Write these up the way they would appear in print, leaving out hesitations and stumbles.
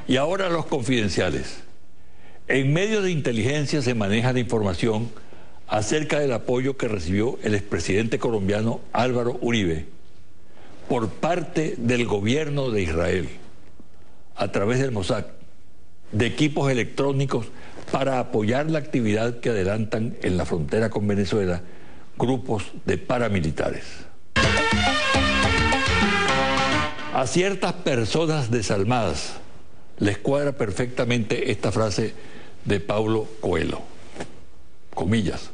Y ahora los confidenciales. En medios de inteligencia se maneja la información acerca del apoyo que recibió el expresidente colombiano Álvaro Uribe por parte del gobierno de Israel, a través del Mossad, de equipos electrónicos para apoyar la actividad que adelantan en la frontera con Venezuela grupos de paramilitares. A ciertas personas desalmadas les cuadra perfectamente esta frase de Paulo Coelho, comillas: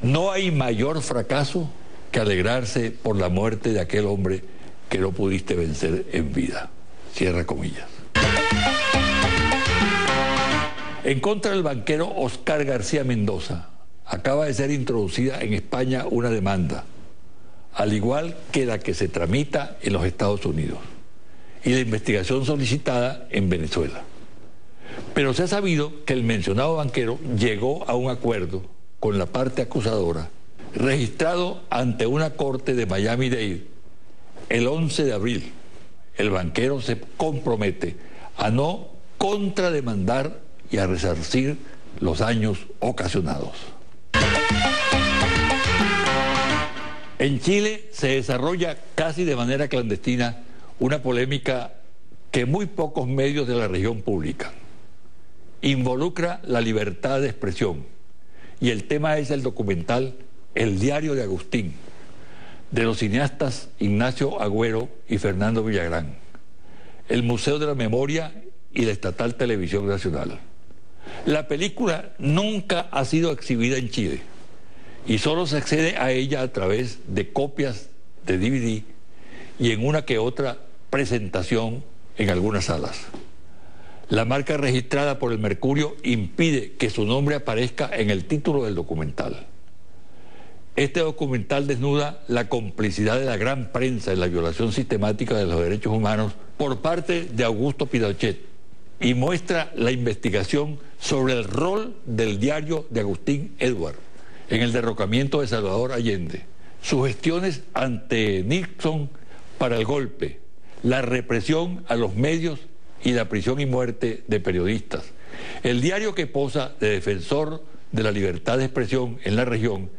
no hay mayor fracaso que alegrarse por la muerte de aquel hombre que no pudiste vencer en vida, cierra comillas. En contra del banquero Oscar García Mendoza acaba de ser introducida en España una demanda, al igual que la que se tramita en los Estados Unidos, y la investigación solicitada en Venezuela. Pero se ha sabido que el mencionado banquero llegó a un acuerdo con la parte acusadora, registrado ante una corte de Miami-Dade el 11 de abril. El banquero se compromete a no contrademandar y a resarcir los daños ocasionados. En Chile se desarrolla casi de manera clandestina una polémica que muy pocos medios de la región publican. Involucra la libertad de expresión y el tema es el documental El diario de Agustín, de los cineastas Ignacio Agüero y Fernando Villagrán, el Museo de la Memoria y la Estatal Televisión Nacional. La película nunca ha sido exhibida en Chile y solo se accede a ella a través de copias de DVD y en una que otra presentación en algunas salas. La marca registrada por el Mercurio impide que su nombre aparezca en el título del documental. Este documental desnuda la complicidad de la gran prensa en la violación sistemática de los derechos humanos por parte de Augusto Pinochet y muestra la investigación sobre el rol del diario de Agustín Edward en el derrocamiento de Salvador Allende, sus gestiones ante Nixon para el golpe, la represión a los medios y la prisión y muerte de periodistas. El diario que posa de defensor de la libertad de expresión en la región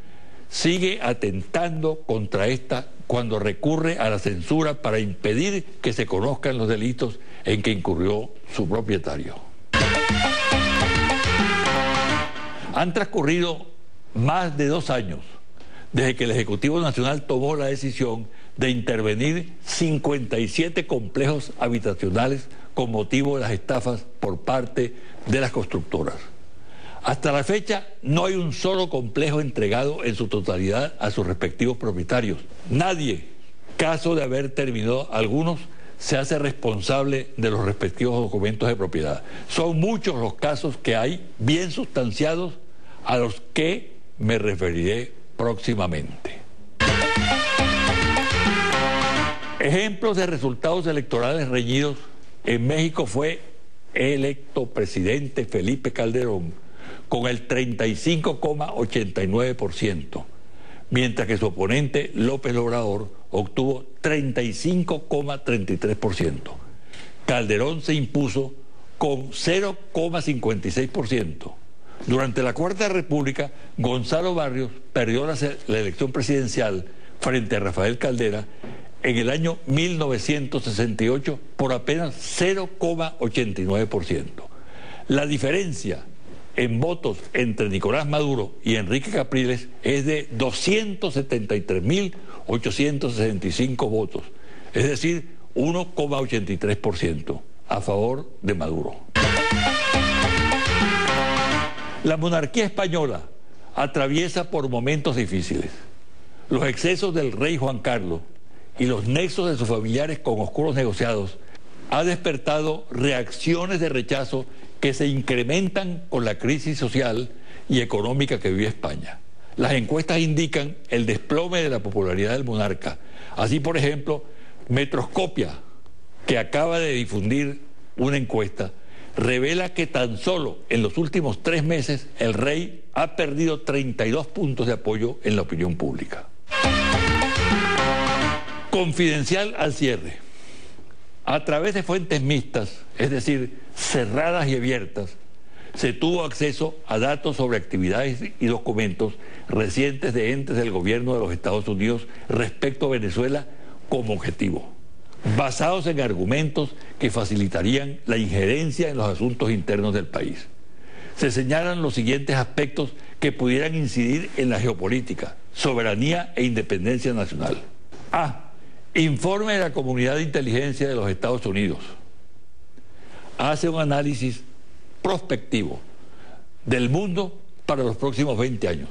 sigue atentando contra esta cuando recurre a la censura para impedir que se conozcan los delitos en que incurrió su propietario. Han transcurrido más de 2 años desde que el Ejecutivo Nacional tomó la decisión de intervenir 57 complejos habitacionales con motivo de las estafas por parte de las constructoras. Hasta la fecha no hay un solo complejo entregado en su totalidad a sus respectivos propietarios. Nadie, caso de haber terminado algunos, se hace responsable de los respectivos documentos de propiedad. Son muchos los casos que hay, bien sustanciados, a los que me referiré próximamente. Ejemplos de resultados electorales reñidos: en México fue electo presidente Felipe Calderón con el 35,89%, mientras que su oponente López Obrador obtuvo 35,33%. Calderón se impuso con 0,56%. Durante la Cuarta República, Gonzalo Barrios perdió la elección presidencial frente a Rafael Caldera en el año 1968 por apenas 0,89%. La diferencia en votos entre Nicolás Maduro y Enrique Capriles es de 273.865 votos, es decir, 1,83% a favor de Maduro. La monarquía española atraviesa por momentos difíciles. Los excesos del rey Juan Carlos y los nexos de sus familiares con oscuros negociados ha despertado reacciones de rechazo que se incrementan con la crisis social y económica que vive España. Las encuestas indican el desplome de la popularidad del monarca. Así, por ejemplo, Metroscopia, que acaba de difundir una encuesta, revela que tan solo en los últimos 3 meses el rey ha perdido 32 puntos de apoyo en la opinión pública. Confidencial al cierre. A través de fuentes mixtas, es decir, cerradas y abiertas, se tuvo acceso a datos sobre actividades y documentos recientes de entes del gobierno de los Estados Unidos respecto a Venezuela como objetivo, basados en argumentos que facilitarían la injerencia en los asuntos internos del país. Se señalan los siguientes aspectos que pudieran incidir en la geopolítica, soberanía e independencia nacional. A. Informe de la Comunidad de Inteligencia de los Estados Unidos. Hace un análisis prospectivo del mundo para los próximos 20 años,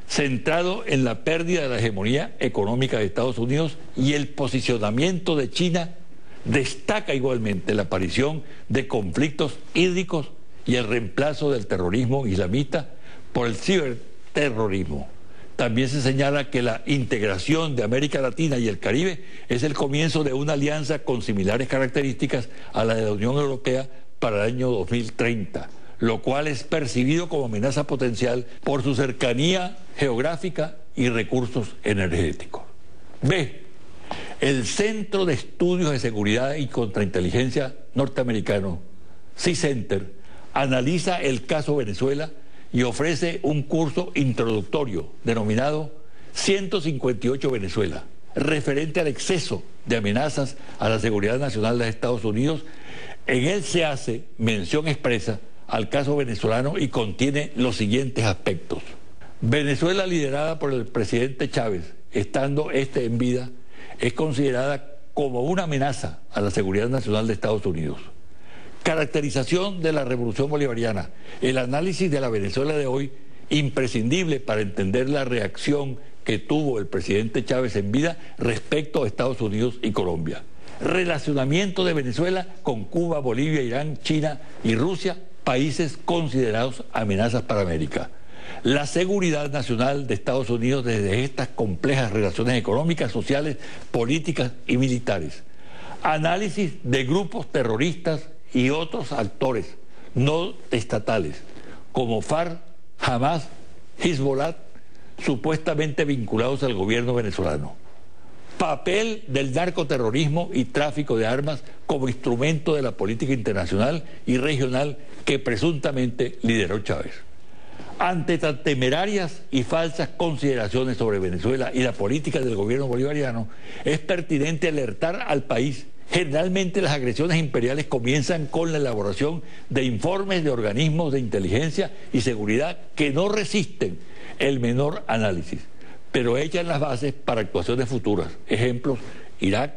centrado en la pérdida de la hegemonía económica de Estados Unidos y el posicionamiento de China. Destaca igualmente la aparición de conflictos hídricos y el reemplazo del terrorismo islamista por el ciberterrorismo. También se señala que la integración de América Latina y el Caribe es el comienzo de una alianza con similares características a la de la Unión Europea para el año 2030, lo cual es percibido como amenaza potencial por su cercanía geográfica y recursos energéticos. B. El Centro de Estudios de Seguridad y Contrainteligencia norteamericano, C-Center, analiza el caso Venezuela y ofrece un curso introductorio denominado 158 Venezuela, referente al exceso de amenazas a la seguridad nacional de Estados Unidos. En él se hace mención expresa al caso venezolano y contiene los siguientes aspectos. Venezuela, liderada por el presidente Chávez, estando este en vida, es considerada como una amenaza a la seguridad nacional de Estados Unidos. Caracterización de la revolución bolivariana. El análisis de la Venezuela de hoy, imprescindible para entender la reacción que tuvo el presidente Chávez en vida respecto a Estados Unidos y Colombia. Relacionamiento de Venezuela con Cuba, Bolivia, Irán, China y Rusia, países considerados amenazas para América. La seguridad nacional de Estados Unidos desde estas complejas relaciones económicas, sociales, políticas y militares. Análisis de grupos terroristas y otros actores no estatales como FARC, Hamas, Hezbollah, supuestamente vinculados al gobierno venezolano. Papel del narcoterrorismo y tráfico de armas como instrumento de la política internacional y regional que presuntamente lideró Chávez. Ante tan temerarias y falsas consideraciones sobre Venezuela y la política del gobierno bolivariano, es pertinente alertar al país. Generalmente las agresiones imperiales comienzan con la elaboración de informes de organismos de inteligencia y seguridad que no resisten el menor análisis, pero echan las bases para actuaciones futuras. Ejemplos: Irak,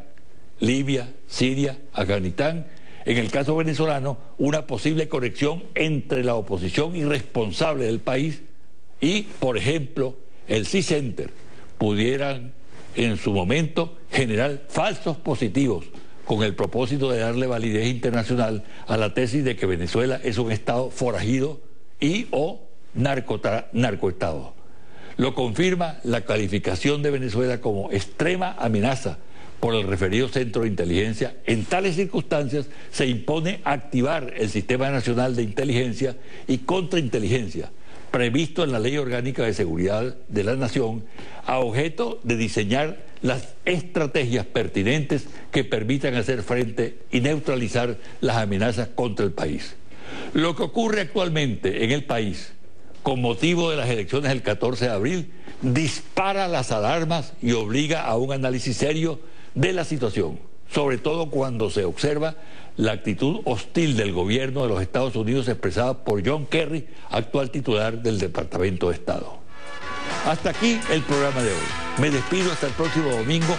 Libia, Siria, Afganistán. En el caso venezolano, una posible conexión entre la oposición irresponsable del país y, por ejemplo, el C-Center pudieran en su momento generar falsos positivos con el propósito de darle validez internacional a la tesis de que Venezuela es un estado forajido y o narcoestado. Lo confirma la calificación de Venezuela como extrema amenaza por el referido Centro de Inteligencia. En tales circunstancias se impone activar el Sistema Nacional de Inteligencia y Contrainteligencia, previsto en la Ley Orgánica de Seguridad de la Nación, a objeto de diseñar las estrategias pertinentes que permitan hacer frente y neutralizar las amenazas contra el país. Lo que ocurre actualmente en el país, con motivo de las elecciones del 14 de abril, dispara las alarmas y obliga a un análisis serio de la situación, sobre todo cuando se observa la actitud hostil del gobierno de los Estados Unidos expresada por John Kerry, actual titular del Departamento de Estado. Hasta aquí el programa de hoy. Me despido hasta el próximo domingo.